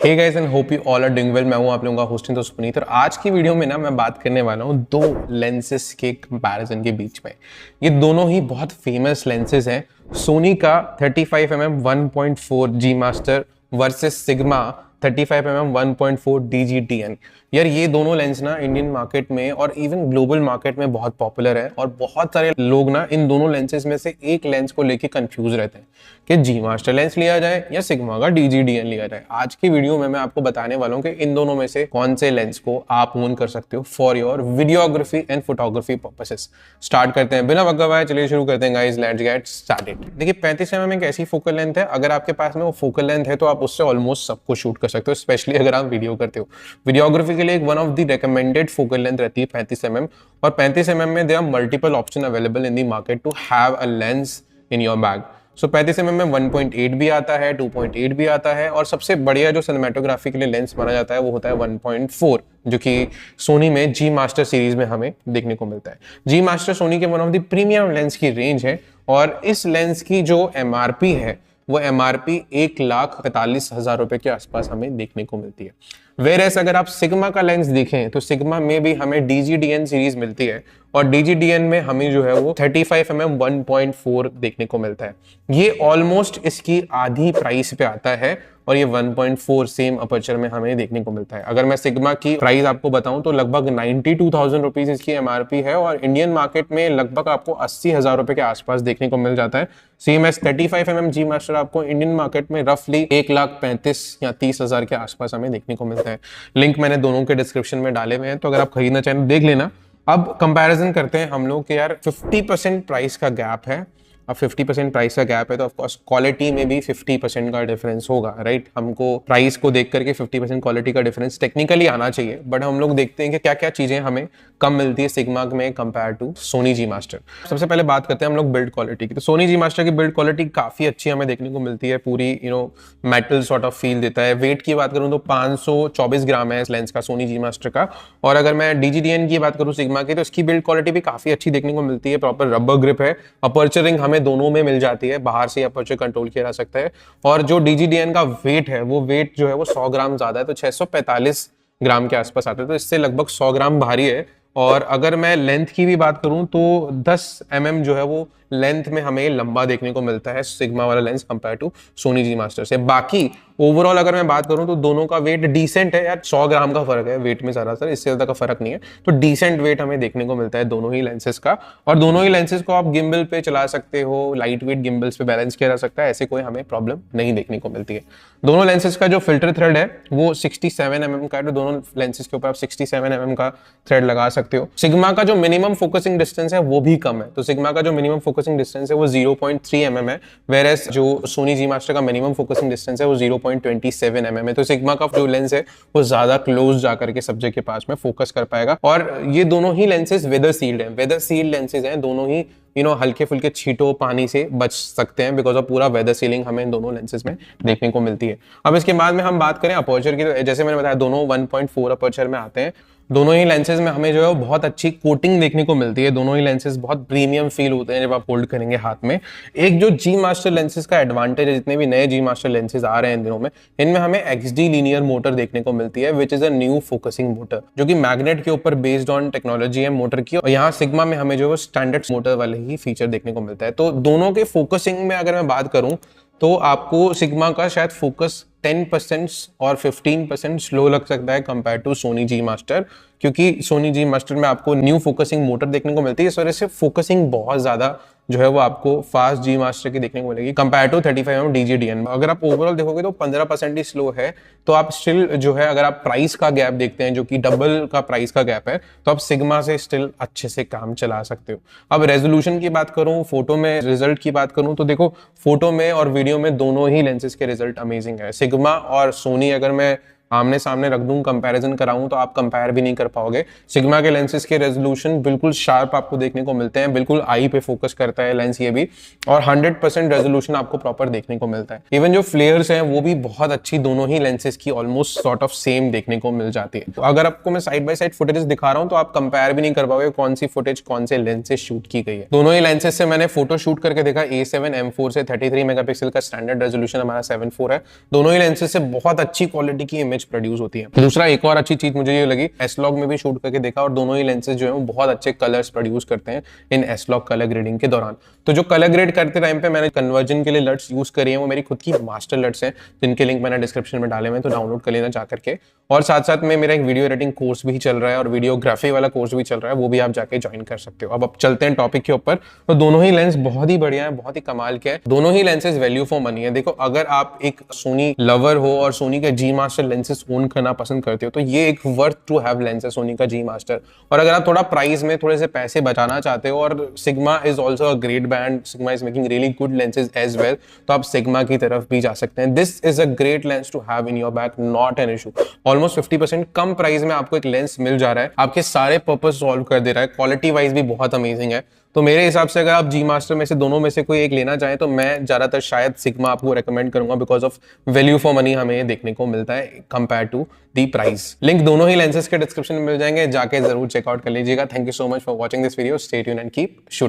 Hey guys and hope you all are doing well. मैं हूं आप लोगों का होस्ट दोस्त पुनीत और आज की वीडियो में ना मैं बात करने वाला हूं दो लेंसेज के कंपैरिजन के बीच में। ये दोनों ही बहुत फेमस लेंसेज हैं। सोनी का 35mm 1.4 G master versus Sigma 35mm 1.4 DGTN। यार ये दोनों लेंस ना इंडियन मार्केट में और इवन ग्लोबल मार्केट में बहुत पॉपुलर है और बहुत सारे लोग ना इन दोनों लेंसेज में से एक लेंस को लेके कंफ्यूज रहते हैं कि जी मास्टर लेंस लिया जाए या सिग्मा का DGTN लिया जाए। आज की वीडियो में मैं आपको बताने वाला हूँ कि इन दोनों में से कौन से लेंस को आप ओन कर सकते हो for your videography and photography purposes. Start करते हैं बिना वक्त गवाए, चलिए शुरू करते हैं गाइस, लेट्स गेट स्टार्टेड। देखिए 35mm एक ऐसी फोकल लेंथ है, अगर आपके पास में वो फोकल लेंथ है तो आप उससे ऑलमोस्ट सब कुछ शूट कर सकते हो, स्पेशली अगर आप वीडियो करते हो। वीडियोग्राफी के लिए एक one of the recommended focal length रहती है 35mm और 35mm में there are multiple option available in the market to have a lens in your bag. So 35mm में 1.8 भी आता है, 2.8 भी आता है और सबसे बढ़िया जो सिनेमेटोग्राफी के लिए लेंस माना जाता है वो होता है 1.4, जो कि सोनी में जी मास्टर सीरीज में हमें देखने को मिलता है। जी मास्टर सोनी के one of the premium lens की रेंज है और इस लेंस की जो MRP है वो MRP 1,45,000 रुपए के आसपास हमें देखने को मिलती है। वेरएस अगर आप सिग्मा का लेंस देखें तो सिग्मा में भी हमें DGTN सीरीज मिलती है और DGTN में हमें जो है वो 35mm 1.4 देखने को मिलता है। ये ऑलमोस्ट इसकी आधी प्राइस पे आता है और ये 1.4 सेम अपर्चर में हमें देखने को मिलता है। अगर मैं सिग्मा की प्राइस आपको बताऊं तो लगभग 92,000 रुपीज इसकी MRP है और इंडियन मार्केट में लगभग आपको 80,000 रुपए के आसपास देखने को मिल जाता है। सेम एस 35mm जी मास्टर आपको इंडियन मार्केट में रफली 1,35,000 या 30,000 के आसपास हमें देखने को मिलता है। लिंक मैंने दोनों के डिस्क्रिप्शन में डाले हुए हैं, तो अगर आप खरीदना चाहें तो देख लेना। अब कंपैरिजन करते हैं हम लोग कि यार 50% प्राइस का गैप है। अब 50% प्राइस का गैप है तो ऑफकोर्स क्वालिटी में भी 50% का डिफरेंस होगा, राइट। हमको प्राइस को देख करके 50% क्वालिटी का डिफरेंस टेक्निकली आना चाहिए, बट हम लोग देखते हैं कि क्या क्या चीजें हमें कम मिलती है सिग्मा में compare to Sony G master. सबसे पहले बात करते हैं हम लोग बिल्ड क्वालिटी की। तो सोनी जी मास्टर की बिल्ड क्वालिटी काफी अच्छी हमें देखने को मिलती है, पूरी मेटल सॉर्ट ऑफ फील देता है। वेट की बात करूं तो 524 ग्राम है इस लेंस का सोनी जी मास्टर का। और अगर मैं DGTN की बात करूं सिग्मा की तो इसकी बिल्ड क्वालिटी भी काफी अच्छी देखने को मिलती है। प्रॉपर रबर ग्रिप है, अपर्चर रिंग हमें दोनों में मिल जाती है, बाहर से अपर्चर कंट्रोल किया जा सकता है। और जो DGTN का वेट है वो वेट जो है वो 100 ग्राम ज्यादा है, तो 645 ग्राम के आसपास आता है, तो इससे लगभग 100 ग्राम भारी है। और अगर मैं लेंथ की भी बात करूं तो 10 mm जो है वो लेंथ में हमें लंबा देखने को मिलता है सिग्मा वाला lens compare to Sony G master से। बाकी ओवरऑल अगर मैं बात करूं तो दोनों का वेट डिसेंट है यार, 100 ग्राम का फर्क है वेट में, ज्यादा सर इससे ज्यादा का फर्क नहीं है, तो डिसेंट वेट हमें देखने को मिलता है दोनों ही लेंसेज का। और दोनों ही लेंसेज को आप गिम्बल पे चला सकते हो, लाइट वेट गिम्बल्स पे बैलेंस किया जा सकता है, ऐसे कोई हमें प्रॉब्लम नहीं देखने को मिलती है। दोनों लेंसेज का जो फिल्टर थ्रेड है वो 67mm का है, तो दोनों लेंसेज के ऊपर आप 67mm का थ्रेड लगा सकते हो। सिग्मा का जो मिनिमम फोकसिंग डिस्टेंस है वो भी कम है, तो सिग्मा का जो मिनिमम फोकसिंग डिस्टेंस है वो 0.3 mm है, वेरएस जो सोनी जी मास्टर का मिनिमम फोकसिंग डिस्टेंस है वो 0.27 mm है। तो सिग्मा का जो लेंस है वो ज्यादा क्लोज जाकर के सब्जेक्ट के पास में फोकस कर पाएगा। और ये दोनों ही लेंसेज वेदर सील्ड हैं, वेदर सील्ड लेंसेज हैं दोनों ही, हल्के फुल्के छींटों पानी से बच सकते हैं बिकॉज ऑफ पूरा वेदर सीलिंग हमें इन दोनों लेंसेज में देखने को मिलती है। अब इसके बाद में हम बात करें अपर्चर की, तो जैसे मैंने बताया दोनों 1.4 अपर्चर में आते हैं। दोनों ही लेंसेज में हमें जो है बहुत अच्छी कोटिंग देखने को मिलती है, दोनों ही लेंसेज बहुत प्रीमियम फील होते हैं जब आप होल्ड करेंगे हाथ में। एक जो जी मास्टर लेंसेज का एडवांटेज है, जितने भी नए जी मास्टर लेंसेज आ रहे हैं इन दिनों में, इनमें हमें XD लीनियर मोटर देखने को मिलती है, which is a new focusing motor, जो कि मैग्नेट के ऊपर बेस्ड ऑन टेक्नोलॉजी है मोटर की। और यहाँ सिग्मा में हमें जो है स्टैंडर्ड मोटर वाले ही फीचर देखने को मिलता है। तो दोनों के फोकसिंग में अगर मैं बात करूं तो आपको सिग्मा का शायद फोकस 10% और 15% स्लो लग सकता है compare to Sony G master, क्योंकि सोनी जी मास्टर में आपको न्यू फोकसिंग मोटर देखने को मिलती है, इस वजह से फोकसिंग बहुत ज्यादा जो है वो आपको फास्ट जी मास्टर की देखने को मिलेगी कंपेयर टू 35mm DGTN। अगर आप ओवरऑल देखोगे तो 15% ही स्लो है, तो आप स्टिल जो है अगर आप प्राइस का गैप देखते हैं जो कि डबल का प्राइस का गैप है, तो आप सिग्मा से स्टिल अच्छे से काम चला सकते हो। अब रेजोल्यूशन की बात करूं, फोटो में रिजल्ट की बात करूं तो देखो फोटो में और वीडियो में दोनों ही लेंसेज के रिजल्ट अमेजिंग है। सिग्मा और सोनी अगर मैं आमने सामने रख दूं, कंपैरिजन कराऊं तो आप कंपेयर भी नहीं कर पाओगे। सिग्मा के लेंसेज के रेजोल्यूशन बिल्कुल शार्प आपको देखने को मिलते हैं, बिल्कुल आई पे फोकस करता है लेंस ये भी, और 100% रेजोल्यूशन आपको प्रॉपर देखने को मिलता है। इवन जो फ्लेयर्स हैं वो भी बहुत अच्छी दोनों ही लेंसेज की ऑलमोस्ट सॉर्ट ऑफ सेम देखने को मिल जाती है। तो अगर आपको मैं साइड बाय साइड फुटेजेस दिखा रहा हूं तो आप कंपेयर भी नहीं कर पाओगे कौन सी फुटेज कौन से लेंस से शूट की गई है। दोनों ही लेंसेज से मैंने फोटो शूट करके देखा। A7 M4 से 33 मेगापिक्सल का स्टैंडर्ड रेजोल्यूशन हमारा 7.4 है। दोनों ही लेंसेज से बहुत अच्छी क्वालिटी की इमेज प्रोड्यूस होती है। दूसरा एक और अच्छी चीज मुझे ये लगी, S-Log में भी शूट करके देखा और दोनों ही लेंसेज जो है वो बहुत अच्छे कलर्स प्रोड्यूस करते हैं इन S-Log कलर ग्रेडिंग के दौरान। तो जो कलर ग्रेड करते टाइम पे मैंने कन्वर्जन के लिए लट्स यूज करी है वो मेरी खुद की मास्टर लट्स हैं, जिनके लिंक मैंने डिस्क्रिप्शन में डाले हुए हैं, तो डाउनलोड कर लेना जाकर के। और साथ साथ में मेरा एक वीडियो एडिटिंग कोर्स भी चल रहा है और वीडियोग्राफी वाला कोर्स भी चल रहा है, वो भी आप जाके ज्वाइन कर सकते हो। अब चलते हैं टॉपिक के ऊपर। तो दोनों ही लेंस बहुत ही बढ़िया है, बहुत ही कमाल के है। दोनों ही लेंसेज वैल्यू फॉर मनी है। देखो अगर आप एक सोनी लवर हो और सोनी के जी मास्टर लेंसेज ओन करना पसंद करते हो तो ये एक वर्थ टू हैव लेंस है सोनी का जी मास्टर। और अगर आप थोड़ा प्राइस में थोड़े से पैसे बचाना चाहते हो और Sigma is also a great brand, Sigma is making really good lenses as well, तो आप सिग्मा की तरफ भी जा सकते हैं। This is a great lens to have in your bag, not an issue. Almost 50% कम प्राइस में आपको एक लेंस मिल जा रहा है, आपके सारे पर्पस सॉल्व कर दे रहा है, क्वालिटी वाइज भी बहुत अमेजिंग है। तो मेरे हिसाब से अगर आप जी मास्टर में से दोनों में से कोई एक लेना चाहें तो मैं ज्यादातर शायद सिग्मा आपको रेकमेंड करूंगा, because of value for money हमें ये देखने को मिलता है compare to the price. Link दोनों ही लेंसेज के डिस्क्रिप्शन में मिल जाएंगे, जाके जरूर चेकआउट कर लीजिएगा। Thank you so much for watching this video, stay tuned and keep shooting.